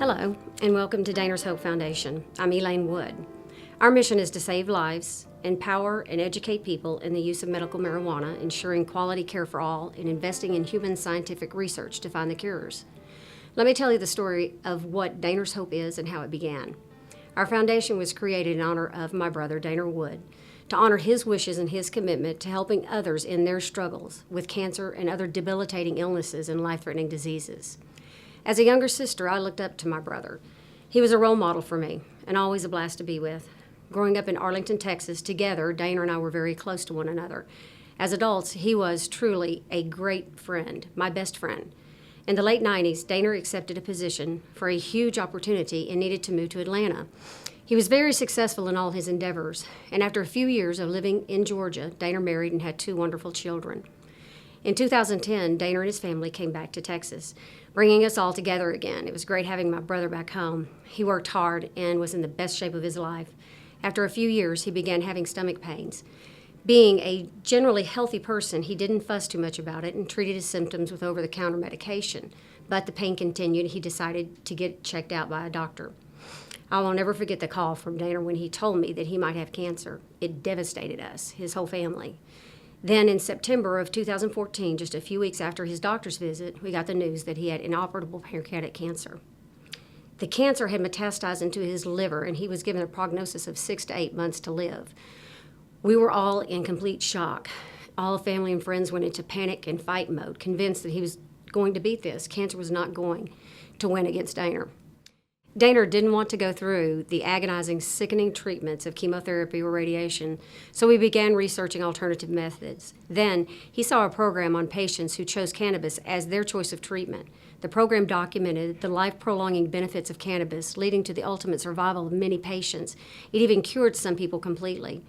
Hello, and welcome to Daner's Hope Foundation. I'm Elaine Wood. Our mission is to save lives, empower and educate people in the use of medical marijuana, ensuring quality care for all, and investing in human scientific research to find the cures. Let me tell you the story of what Daner's Hope is and how it began. Our foundation was created in honor of my brother, Daner Wood, to honor his wishes and his commitment to helping others in their struggles with cancer and other debilitating illnesses and life-threatening diseases. As a younger sister, I looked up to my brother. He was a role model for me and always a blast to be with. Growing up in Arlington, Texas, together, Daner and I were very close to one another. As adults, he was truly a great friend, my best friend. In the late 90s, Daner accepted a position for a huge opportunity and needed to move to Atlanta. He was very successful in all his endeavors, and after a few years of living in Georgia, Daner married and had 2 wonderful children. In 2010, Daner and his family came back to Texas, bringing us all together again. It was great having my brother back home. He worked hard and was in the best shape of his life. After a few years, he began having stomach pains. Being a generally healthy person, he didn't fuss too much about it and treated his symptoms with over-the-counter medication. But the pain continued. He decided to get checked out by a doctor. I will never forget the call from Daner when he told me that he might have cancer. It devastated us, his whole family. Then in September of 2014, just a few weeks after his doctor's visit, we got the news that he had inoperable pancreatic cancer. The cancer had metastasized into his liver, and he was given a prognosis of 6 to 8 months to live. We were all in complete shock. All family and friends went into panic and fight mode, convinced that he was going to beat this. Cancer was not going to win against Daner. Daner didn't want to go through the agonizing, sickening treatments of chemotherapy or radiation, so we began researching alternative methods. Then, he saw a program on patients who chose cannabis as their choice of treatment. The program documented the life-prolonging benefits of cannabis, leading to the ultimate survival of many patients. It even cured some people completely.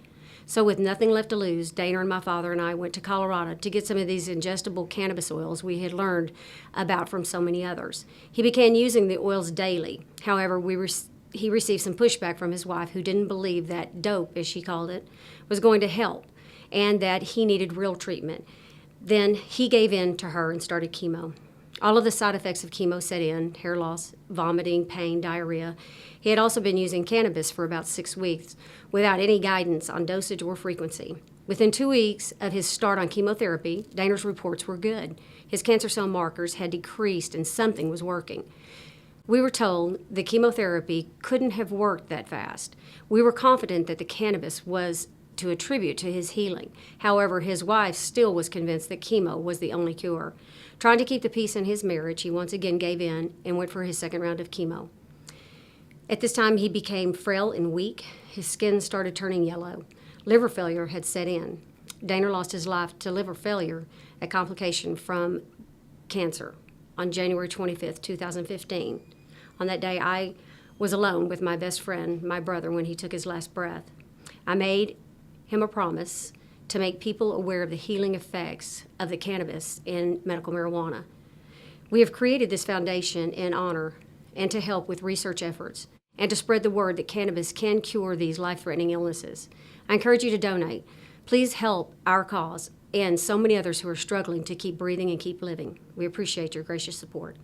So with nothing left to lose, Daner and my father and I went to Colorado to get some of these ingestible cannabis oils we had learned about from so many others. He began using the oils daily. However, he received some pushback from his wife, who didn't believe that dope, as she called it, was going to help and that he needed real treatment. Then he gave in to her and started chemo. All of the side effects of chemo set in: hair loss, vomiting, pain, diarrhea. He had also been using cannabis for about 6 weeks without any guidance on dosage or frequency. Within 2 weeks of his start on chemotherapy, Daner's reports were good. His cancer cell markers had decreased and something was working. We were told the chemotherapy couldn't have worked that fast. We were confident that the cannabis was to attribute to his healing. However, his wife still was convinced that chemo was the only cure. Trying to keep the peace in his marriage, he once again gave in and went for his second round of chemo. At this time, he became frail and weak. His skin started turning yellow. Liver failure had set in. Daner lost his life to liver failure, a complication from cancer, on January 25th, 2015. On that day, I was alone with my best friend, my brother, when he took his last breath. I made him a promise to make people aware of the healing effects of the cannabis in medical marijuana. We have created this foundation in honor and to help with research efforts and to spread the word that cannabis can cure these life-threatening illnesses. I encourage you to donate. Please help our cause and so many others who are struggling to keep breathing and keep living. We appreciate your gracious support.